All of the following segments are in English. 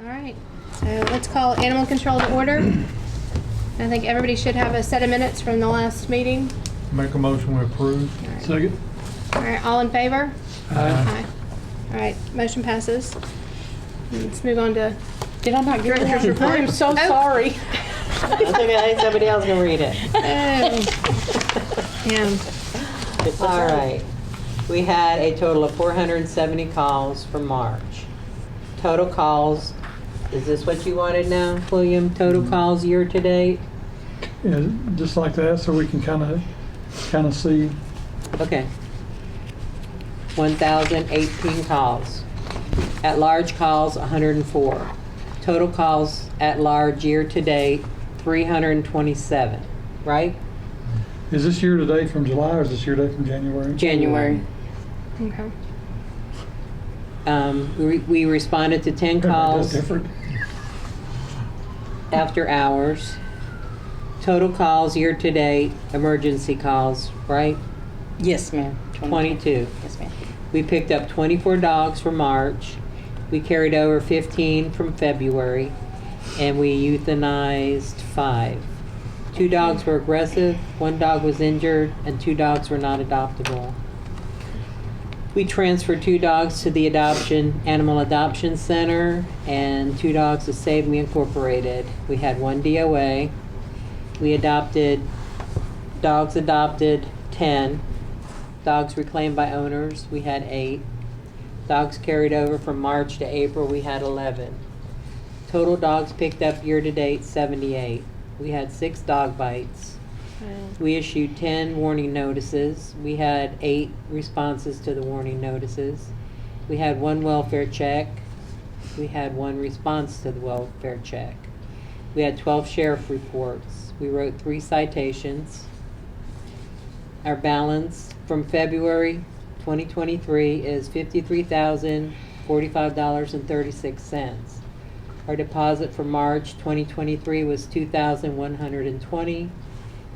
All right, so let's call animal control to order. I think everybody should have a set of minutes from the last meeting. Make a motion we approve. Second. All right, all in favor? Aye. All right, motion passes. Let's move on to Did I not get Director's it? report. I'm so Oh. sorry. That's okay, somebody else can read it. Yeah. All right. We had a total of 470 calls for March. Total calls, is this what you wanted now, William? Total calls year to date? Yeah, just like that, so we can kind of see. Okay. 1,018 calls. At large calls, 104. Total calls at large year to date, 327, right? Is this year to date from July or is this year to date from January? January. Okay. We responded to 10 That's calls different. after hours. Total calls year to date, emergency calls, right? Yes, ma'am. 22. Yes, ma'am. We picked up 24 dogs for March. We carried over 15 from February, and we euthanized 5. 2 dogs were aggressive, 1 dog was injured, and 2 dogs were not adoptable. We transferred 2 dogs to the Animal Adoption Center, and 2 dogs to Save Me Incorporated. We had 1 DOA. We dogs adopted 10. Dogs reclaimed by owners, we had 8. Dogs carried over from March to April, we had 11. Total dogs picked up year-to-date, 78. We had 6 dog bites. We issued 10 warning notices. We had 8 responses to the warning notices. We had 1 welfare check. We had 1 response to the welfare check. We had 12 sheriff reports. We wrote 3 citations. Our balance from February 2023 is $53,045.36. Our deposit for March 2023 was $2,120.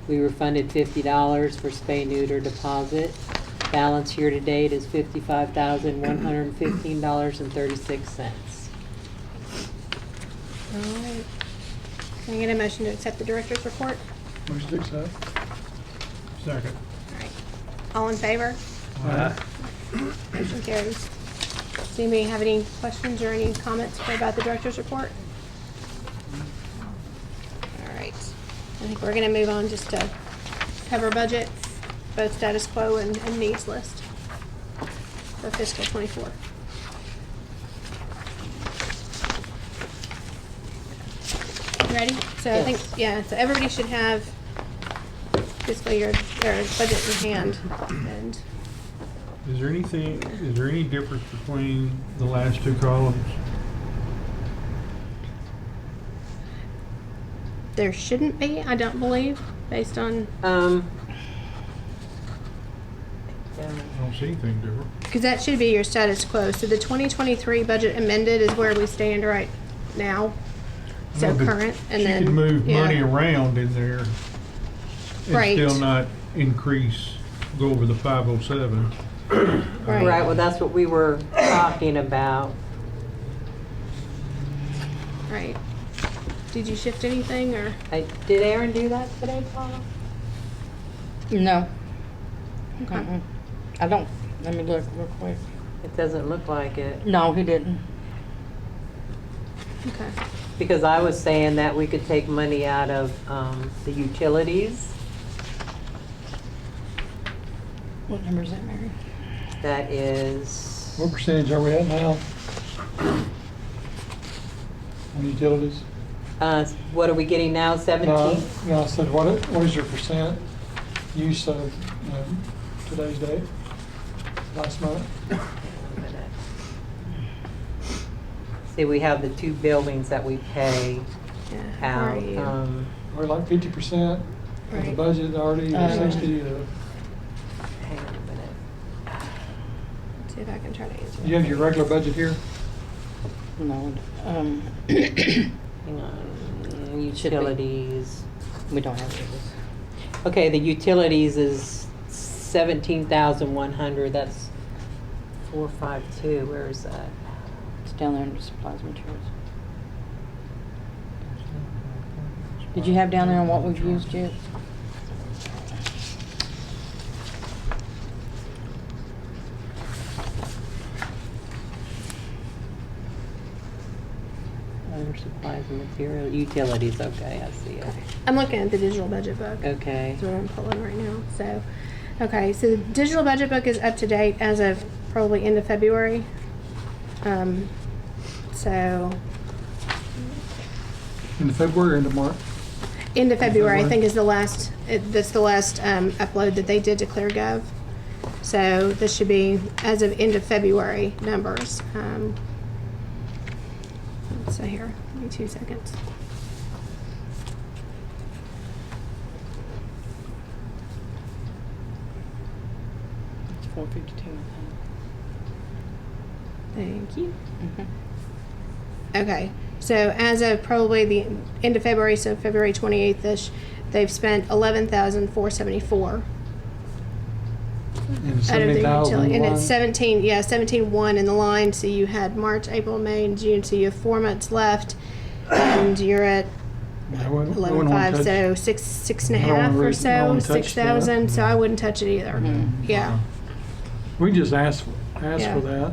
We refunded $50 for spay-neuter deposit. Balance year to date is $55,115.36. All right. Can I get a motion to accept the director's report? Motion to accept. Second. All right. All in favor? Motion carries. Does anybody have any questions or any comments about the director's report? All right. I think we're going to move on just to cover budget, both status quo and needs list for fiscal '24. Ready? So I think, so everybody should have fiscal year, or budget in hand. And Is there any difference between the last 2 columns? there shouldn't be, I don't believe, based on, I don't see anything different. because that should be your status quo. So the 2023 budget amended is where we stand right now. So No, but current, and she then. can move yeah. money around in there and Right. still not go over the 507. Right. Right, well, that's what we were talking about. Right. Did you shift anything, or? Did Aaron do that today, Paula? No. Okay. Mm-mm. I don't. Let me look real quick. It doesn't look like it. No, he didn't. Okay. Because I was saying that we could take money out of the utilities. What number is that, Mary? That is, What percentage are we at now? On utilities? what are we getting now, 17? No, I said, what is your percent use of today's date? Last month? See, we have the 2 buildings that we pay Yeah. How are out. you? We're like 50% of the Right. budget already, or 60. Hang on a minute. See if I can try to answer. You have your regular budget here? No. Hang on. Utilities. We don't have it. Okay, the utilities is 17,100. That's 452. Where is that? It's down there under supplies and materials. Did you have down there on what we've used yet? Other supplies and material, utilities, okay, I see it. I'm looking at the digital budget book. Okay. That's what I'm pulling right now. So, okay, so the digital budget book is up to date as of probably end of February. So In February or into March? end of February, I February. think is the last. That's the last upload that they did to ClearGov. So this should be as of end of February numbers. So here, give me 2 seconds. It's 452. Thank you. Mhm. Okay, so as of probably the end of February, so February 28th-ish, they've spent 11,474 And out of their 70,000 utility. And it's line? 17,1 in the line, so you had March, April, May, and June, so you have 4 months left, and you're at I wouldn't- I wouldn't 11,500, wanna so touch- six and a I don't half wanna or I don't so, wanna touch 6,000, so I wouldn't touch it either. Mhm. Yeah, We just asked Yeah. for that.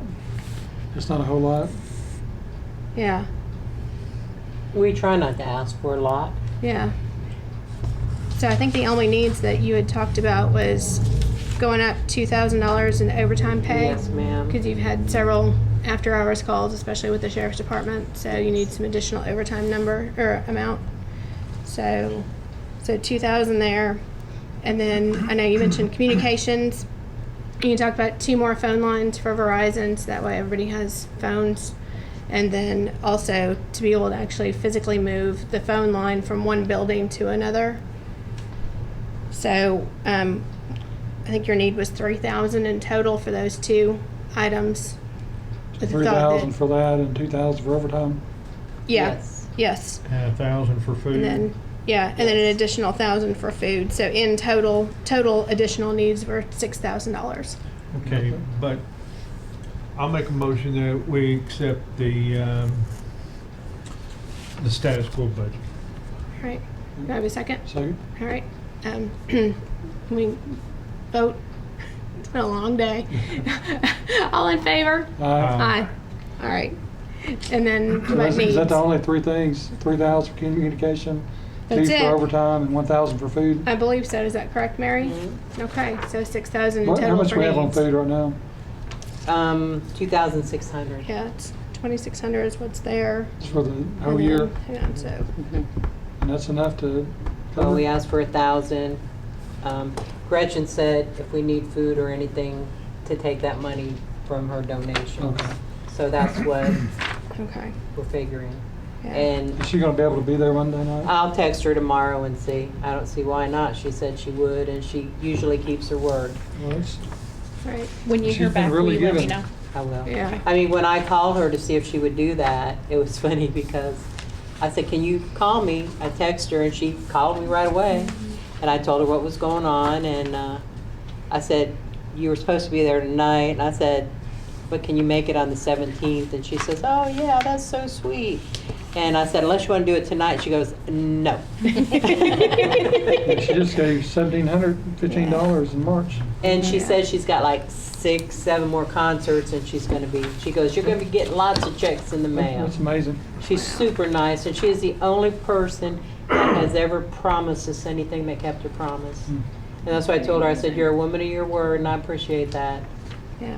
It's not a whole lot. yeah, We try not to ask for a lot. yeah. So I think the only needs that you had talked about was going up $2,000 in overtime pay. Yes, ma'am. Because you've had several after-hours calls, especially with the sheriff's department, so you need some additional overtime number, or amount. So 2,000 there. And then, I know you mentioned communications. You can talk about 2 more phone lines for Verizon, so that way everybody has phones. And then also to be able to actually physically move the phone line from one building to another. So, I think your need was 3,000 in total for those 2 items. With the thought 3,000 that- for that and 2,000 for overtime. Yeah, Yes. yes. And 1,000 for food. And then, yeah, and then an additional 1,000 for food. So in total additional needs were $6,000. Okay, but I'll make a motion that we accept the status quo budget. All right, do I have a second? So, All right, can we vote? It's been a long day. All in favor? Aye. All right, and then what is needs? that the only 3 things? 3,000 for communication, 2 That's for it. overtime, and 1,000 for food? I believe so. Is that correct, Mary? Okay, so 6,000 in How total much for we have on needs. food right now? 2,600. Yeah, it's 2,600 is what's there. It's for the whole And year, then- Hang on, so, Mhm. and that's enough to Well, cover? we asked for 1,000. Gretchen said if we need food or anything, to take that money from her donation. Okay. So that's what okay. we're figuring. Yeah. And Is she gonna be able to be there Monday night? I'll text her tomorrow and see. I don't see why not. She said she would, and she usually keeps her word. Well, it's- Right, When you She's hear been back, will really you let me giving. know? I will. yeah. I mean, when I called her to see if she would do that, it was funny because I said, "Can you call me?" I texted her and she called me right away. And I told her what was going on, and I said, "You were supposed to be there tonight." And I said, "But can you make it on the 17th?" And she says, "Oh yeah, that's so sweet." And I said, "Unless you want to do it tonight." She goes, "No." She just gave $1,715 in March. And she Yeah. says she's got like 6, 7 more concerts, and she's going to be. She goes, "You're going to be getting lots of checks in the mail." That's amazing. She's super nice, and she is the only person that has ever promised us anything that kept her promise. Hmm. And that's why I told her, I said, "You're a woman of your word," and I appreciate that. Yeah,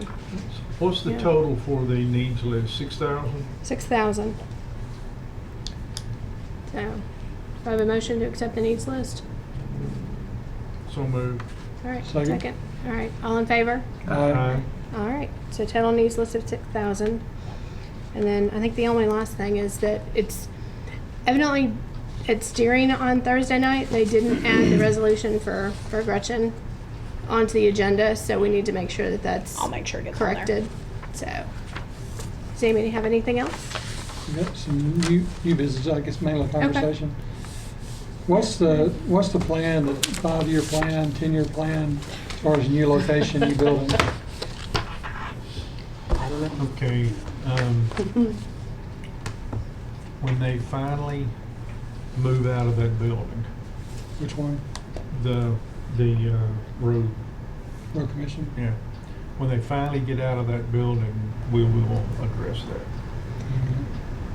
What's the Yeah. total for the needs list? 6,000? 6,000. So, do I have a motion to accept the needs list? So moved. All right, Second. second. All right, all in favor? Aye. All right, so total needs list of 6,000. And then I think the only last thing is that it's evidently, it's steering on Thursday night. They didn't add the resolution for Gretchen onto the agenda, so we need to make sure that that's I'll make sure it gets on there. corrected. So, does anybody have anything else? We got some new business, I guess mainly conversation. What's the plan, the 5-year plan, 10-year plan, as far as new location, new building? I don't know. Okay, when they finally move out of that building, Which one? the road, Road Commission? yeah. When they finally get out of that building, we will address that.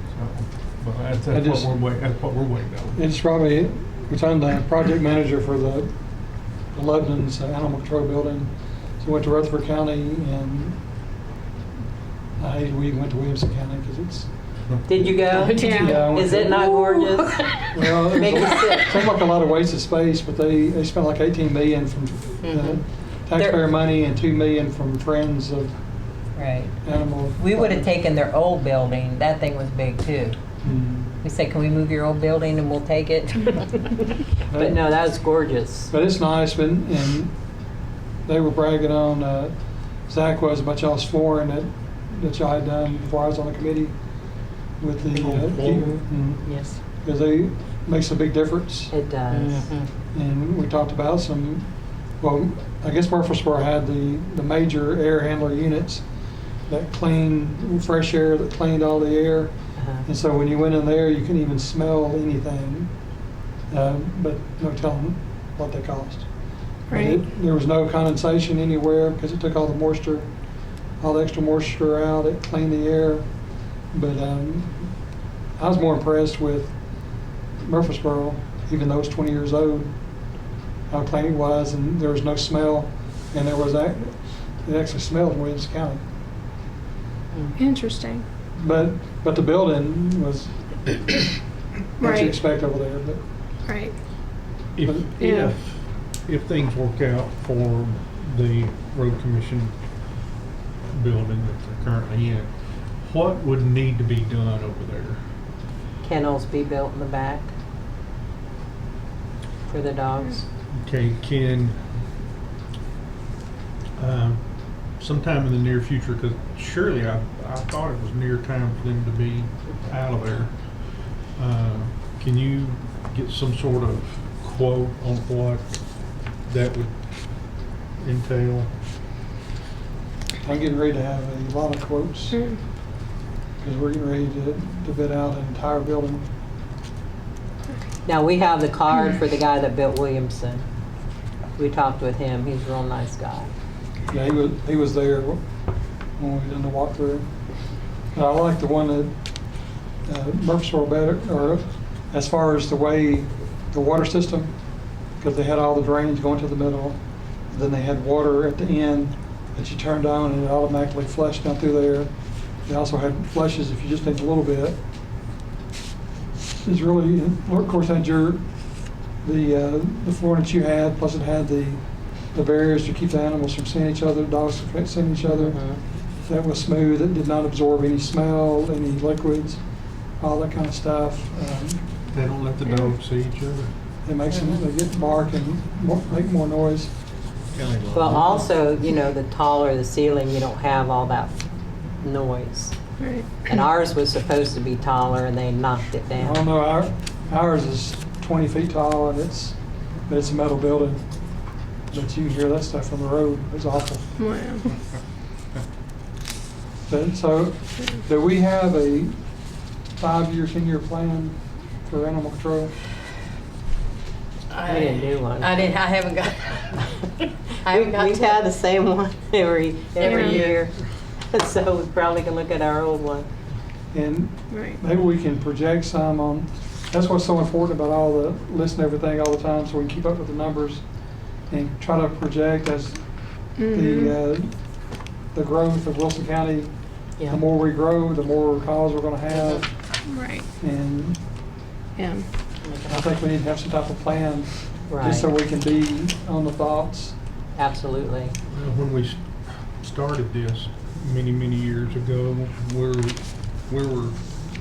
So, but that's I just- that's what we're waiting on. It's probably, it's on the project manager for the Lebanon's animal control building. So we went to Rutherford County and we went to Williamson County because it's, Did you go? yeah. I went Is to- it not gorgeous? Well, Make you sick. seemed like a lot of wasted space, but they spent like 18 million from Mhm. taxpayer There- money and 2 million from Friends of Right. Animal. We would have taken their old building. That thing was big too. Mm. We said, can we move your old building and we'll take it? But no, that was gorgeous. But it's nice, but, and they were bragging on, Zach was about y'all's flooring that y'all had done before I was on the committee with the, Oh, flooring? Yes. because they, makes a big difference. It does. And we talked about some, well, I guess Murfreesboro had the major air handler units that cleaned, fresh air that cleaned all the air. Uh-huh. And so when you went in there, you couldn't even smell anything, but no telling what they cost. But Right. there was no condensation anywhere because it took all the moisture, all the extra moisture out. It cleaned the air. But I was more impressed with Murfreesboro, even though it's 20 years old, how clean it was, and there was no smell, and it actually smelled in Williams County. Interesting. But the building was what you Right. expect over there. But Right. If, Yeah. if things work out for the road commission building that they're currently in, what would need to be done over there? Kennels be built in the back for the dogs. Okay, can, sometime in the near future, because surely I thought it was near time for them to be out of there. Can you get some sort of quote on what that would entail? I'm getting ready to have a lot of quotes Mm. because we're getting ready to bid out an entire building. Now, we have the card for the guy that built Williamson. We talked with him. He's a real nice guy. Yeah, he was there when we did the walkthrough. But I like the one that Murfreesboro better, or as far as the way the water system, because they had all the drains going to the middle. Then they had water at the end that you turned on and it automatically flushed down through there. They also had flushes if you just need a little bit. It's really, of course, had the flooring that you had, plus it had the barriers to keep the animals from seeing each other, dogs from seeing each other. Mhm. That was smooth. It did not absorb any smell, any liquids, all that kind of stuff. They don't let the dogs see each other? It makes them, they get bark and make more noise. Well, also, you know, the taller the ceiling, you don't have all that noise. Right. And ours was supposed to be taller, and they knocked it I don't down. know, ours is 20 feet tall and but it's a metal building. But you can hear that stuff from the road. It's awful. Wow. But so, do we have a 5-year, 10-year plan for animal control? We didn't do one. I haven't got, I haven't got We've to- had the same one every Yeah. year. So we probably can look at our old one. And Right. maybe we can project some on, that's what's so important about all the, listing everything all the time so we can keep up with the numbers and try to project as Mhm. the growth of Wilson County. Yeah. The more we grow, the more calls we're gonna have. Right. And Yeah. I think we need to have some type of plan, just so Right, we can be on the thoughts. absolutely. Well, when we started this many, many years ago, we were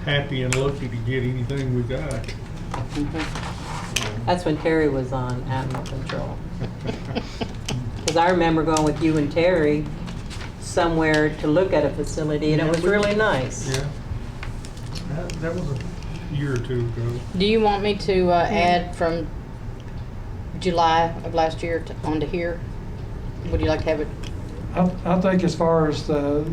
happy and lucky to get anything we got. That's when Terry was on animal control. Because I remember going with you and Terry somewhere to look at a facility, and it was really nice. Yeah. That was a year or two ago. Do you want me to add from July of last year onto here? Would you like to have it? I think as far as the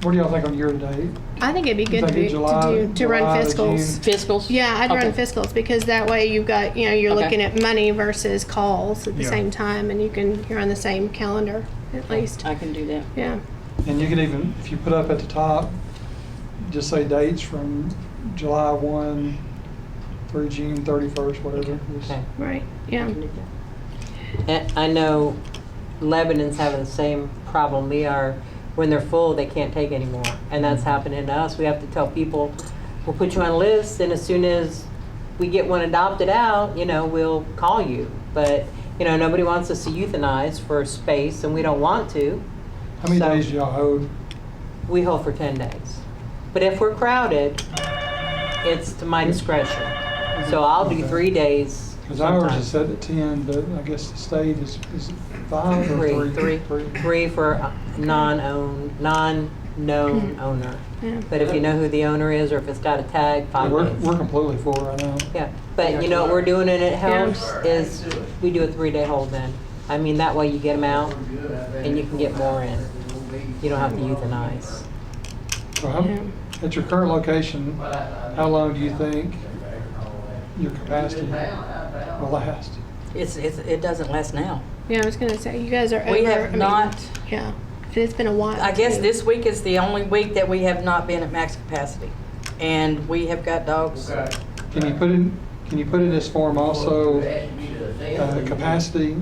What do y'all think on year-to-date? I think it'd be good Think to in be, July- to run July to fiscals. Fiscals? Yeah, I'd run Okay. fiscals because that way you've got, you're Okay. looking at money versus calls at the Yeah. same time, and you're on the same calendar at least. I can do that. Yeah. And you could even, if you put up at the top, just say dates from July 1 through June 31st, whatever. Just- Okay. Right. Yeah. And I know Lebanon's having the same problem we are. When they're full, they can't take anymore. And that's happening to us. We have to tell people, we'll put you on a list, and as soon as we get one adopted out, we'll call you. But, nobody wants us to euthanize for space, and we don't want to. How many So- days do y'all hold? We hold for 10 days. But if we're crowded, it's to my discretion. So I'll do Okay. 3 days Because ours is sometimes. set at 10, but I guess the state is 5 or Three. 3? Three. 3 for non-known owner. Yeah. But if you know who the owner is, or if it's got a tag, 5 We're days. completely full right now. Yeah, but what we're doing and it helps is we do a 3-day hold then. I mean, that way you get them out and you can get more in. You don't have to euthanize. So at your current location, how long do you think your capacity will last? It doesn't last now. Yeah, I was gonna say, you guys are over. We I have mean, not, Yeah. And it's been a while. I guess too. this week is the only week that we have not been at max capacity. And we have got dogs. Can you put in this form also capacity,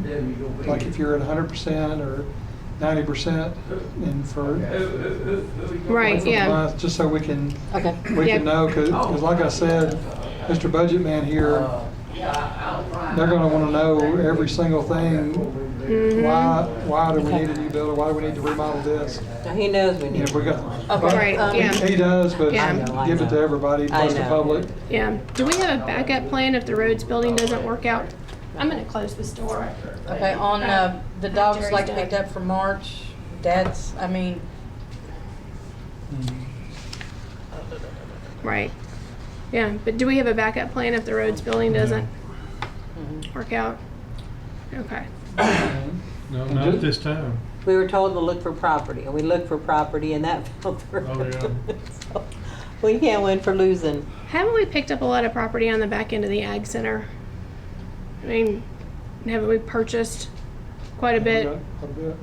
like if you're at 100% or 90%, and for Right, for the yeah. month, just so we can Okay. Yeah. know, because like I said, Mr. Budget Man here, they're going to want to know every single thing. Mm-hmm. Why do we need a new building? Why do we need to remodel this? Now, he knows we need If we got, Okay. Right, yeah. he does, but Yeah. give it to everybody, plus the know. public. Yeah. Do we have a backup plan if the roads building doesn't work out? I'm gonna close this door. Okay, on the dogs like picked up for March, Right. Yeah, but do we have a backup plan if the roads building doesn't work out? Okay. No, not at this time. We were told to look for property, and we looked for property, and that fell through. Oh, yeah. So, we can't win for losing. Haven't we picked up a lot of property on the back end of the ag center? I mean, haven't we purchased quite a bit? Quite a bit.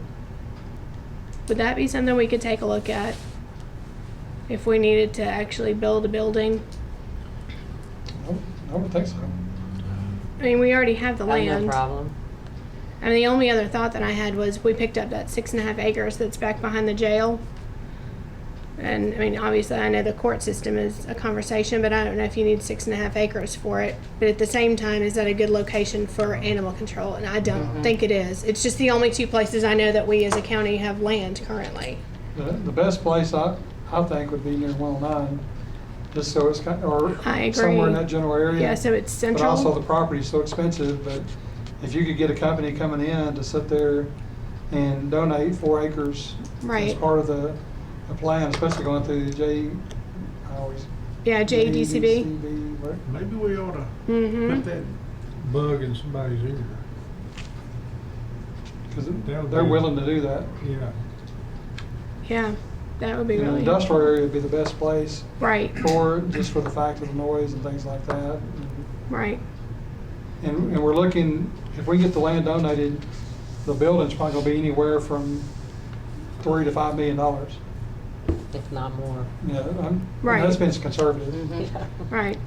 Would that be something we could take a look at? If we needed to actually build a building? I would think so. I mean, we already have the I have land. no problem. I mean, the only other thought that I had was we picked up that 6.5 acres that's back behind the jail. And I mean, obviously, I know the court system is a conversation, but I don't know if you need 6.5 acres for it. But at the same time, is that a good location for animal control? And I don't think it is. It's just the only 2 places I know that we as a county have land currently. The best place I think would be near 109, just so it's kind, or I agree. somewhere in that general area. Yeah, so it's But also central. the property's so expensive, but if you could get a company coming in to sit there and donate 4 acres as Right. part of the plan, especially going through the Yeah, JDCB. right? Maybe we ought to Mm-hmm. put that bug in somebody's ear. Because That'll they're be- willing to do that. Yeah. Yeah, that would be The really industrial area would be the best place Right, for it, just for the fact of the noise and things like that. right. And we're looking, if we get the land donated, the building's probably gonna be anywhere from $3 to $5 million. If not more. Yeah, Right. that's been conservative. Yeah. Right.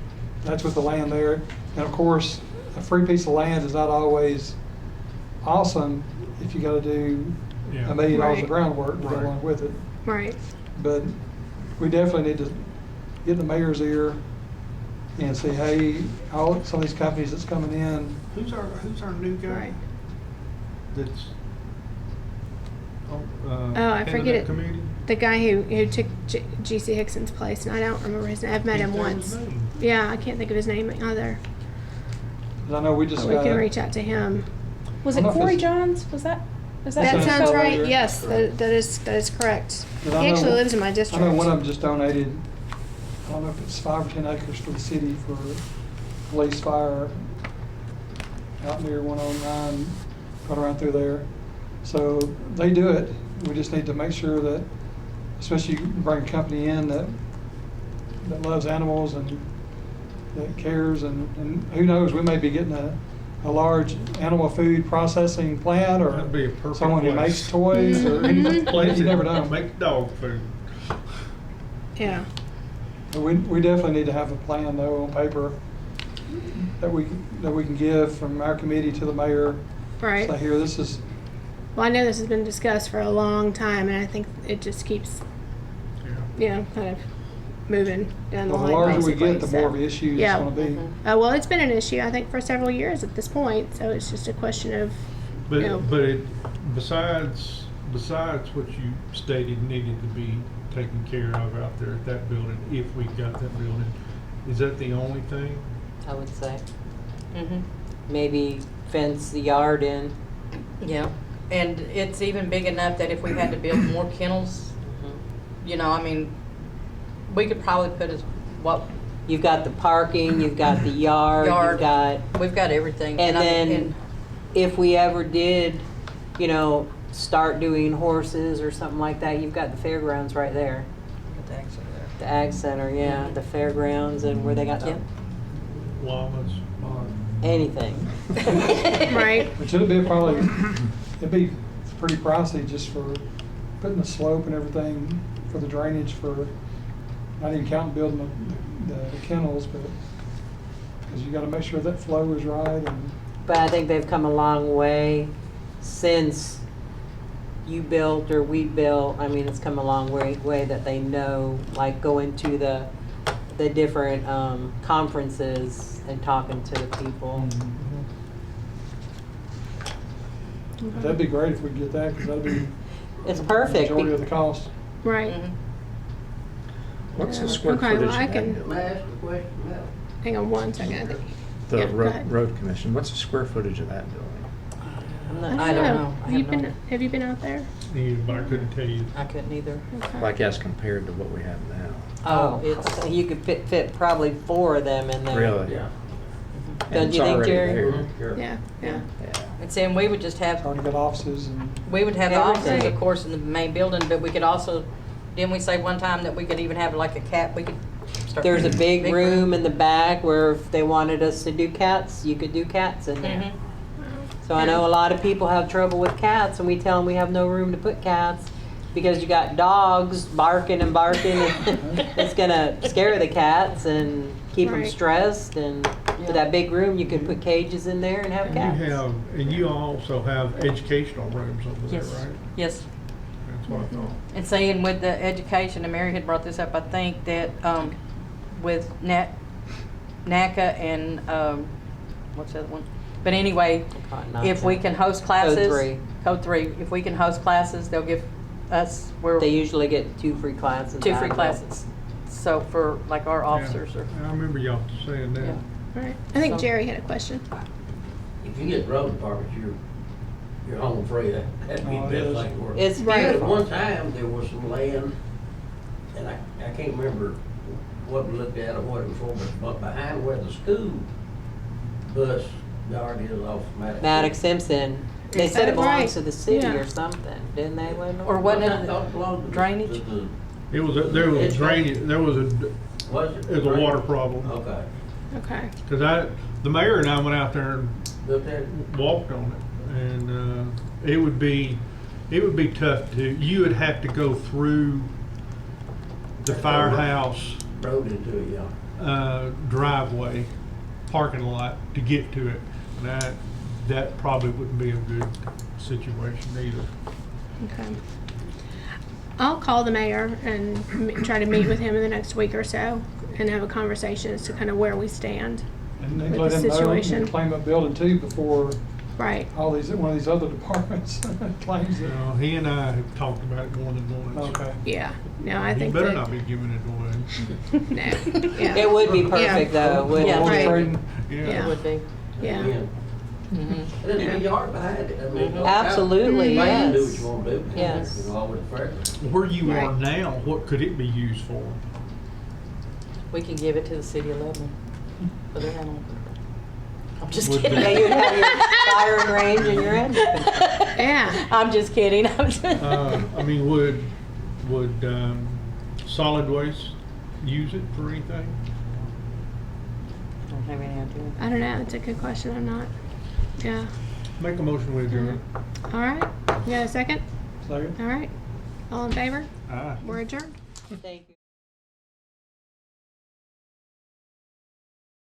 That's with the land there. And of course, a free piece of land is not always awesome if you gotta do Yeah. $1 million Right. of groundwork to go Right. along with it. Right. But we definitely need to get in the mayor's ear and say, hey, some of these companies that's coming in, Who's our new guy? Right. That's I head of forget that it. committee? The guy who took G.C. Hickson's place, and I don't remember his name. I've met him Can't think of once. his name. Yeah, I can't think of his name either. 'cause I know we just But we got. can reach out to him. Was I it don't know if Corey it's- Johns? Was that? Is that That That's sounds over right. there. Yes, that is correct. But He I know- actually lives in my I district. know one of them just donated, I don't know if it's 5 or 10 acres to the city for police fire out near 109, right around through there. So they do it. We just need to make sure that especially you bring a company in that loves animals and that cares, and who knows, we may be getting a large animal food processing plant, or That'd be a perfect someone who place. makes toys, or anything. Place You never it, know. make dog food. Yeah. But we definitely need to have a plan though on paper that we can give from our committee to the mayor. Right. Say here, this is, Well, I know this has been discussed for a long time, and I think it just keeps, Yeah. kind of moving down the well, line. the larger we basically, get, the so. more of an issue it's Yeah. gonna be. Well, it's been an issue, I think, for several years at this point, so it's just a question of, you know. But it, besides what you stated needed to be taken care of out there at that building, if we got that building, is that the only thing? I would say. Mhm. Maybe fence the yard in. Yeah, and it's even big enough that if we had to build more kennels, you know, I mean, we could probably put as, what, You've got the parking, you've got the yard, Yard. you've got, we've got everything. and I mean, then if we ever did, you know, start doing horses or something like that, you've got the fairgrounds right there. The ag center, yeah, the fairgrounds and where they got Yeah. Llamas? anything. Right. But it'd be pretty pricey just for putting the slope and everything for the drainage, for not even counting building the kennels, but because you got to make sure that flow is right. And But I think they've come a long way since you built or we built. I mean, it's come a long way that they know, like going to the different conferences and talking to the people. that'd be great if we could get that, because that'd be It's the perfect. majority of the cost. Right. Mhm. What's the square Okay, footage well, I of that can- building? May I ask a question now? Hang on one second, I think. The Yeah, go ahead. road commission, what's the square footage of that building? I don't know. I Have you have no been, idea. have you been out there? Yeah, but I couldn't tell you. I couldn't either. Okay. Like as compared to what we have now? Oh, it's, you could fit probably 4 of them in there. Really? Yeah. And Don't it's you think, already Jerry? there. Sure. Yeah, yeah. Yeah. And saying we would just have, Already got offices and. we would have the offices, Everything. of course, in the main building, but we could also, didn't we say one time that we could even have like a cat, we could start. There's a big room in the back where if they wanted us to do cats, you could do cats in there. Mhm. So I know a lot of people have trouble with cats, and we tell them we have no room to put cats because you got dogs barking and barking, and it's gonna scare the cats and keep them Right. stressed. And with that big room, you could put cages in there and have And cats. you also have educational rooms over there, Yes. right? Yes. That's what I thought. And saying with the education, and Mary had brought this up, I think that with NACA and, what's the other one? But anyway, if we can host classes. Code 3. If we can host classes, they'll give us, They usually get 2 free classes. 2 out free of it. classes. So for like our officers or, Yeah, I remember y'all saying that. Yeah. Right. I think So- Jerry had a question. If you get road departments, you're home free. That'd be Oh, the it best is. thing to work. It's Right. At beautiful. one time, there was some land, and I can't remember what we looked at or what it was for, but behind where the school bus yard is off Maddox Simpson. They Is said that it belongs right? to the city Yeah. or something, didn't they, Wendell? or wasn't I it thought it belonged to the- drainage? to the- There was a drainage, Was it? there was a water problem. Okay. Okay. Cause the mayor and I went out there and Built there? walked on it, and it would be tough you would have to go through the firehouse Road into it, yeah. driveway, parking lot to get to it. And that probably wouldn't be a good situation either. Okay. I'll call the mayor and try to meet with him in the next week or so and have a conversation as to kind of where we stand. And With let the them know situation. and claim a building too before Right. one of these other departments claims it. He and I have talked about it more than once. Okay. Yeah. No, I He think better that, not be giving it away. no. Yeah. It would be perfect though, wouldn't Yeah, it? right. Trading. Yeah. Yeah. It would be. Yeah. Again. Mhm. And then the yard behind it. I mean, Absolutely, You can do what yes. you want to do. Yes. You know, with the fair. Where you are Right. now, what could it be used for? We can give it to the city of Lebanon for their animal control. I'm just Would kidding. Yeah, you'd have your firing range and your engine. Yeah. I'm just kidding. I mean, Would solid waste use it for anything? Don't have any idea. I don't know. It's a good question. I'm not. Yeah. Make a motion with adjourn. All right. You got a second? Second? All right. All in favor? Aye. We're adjourned. Thank you.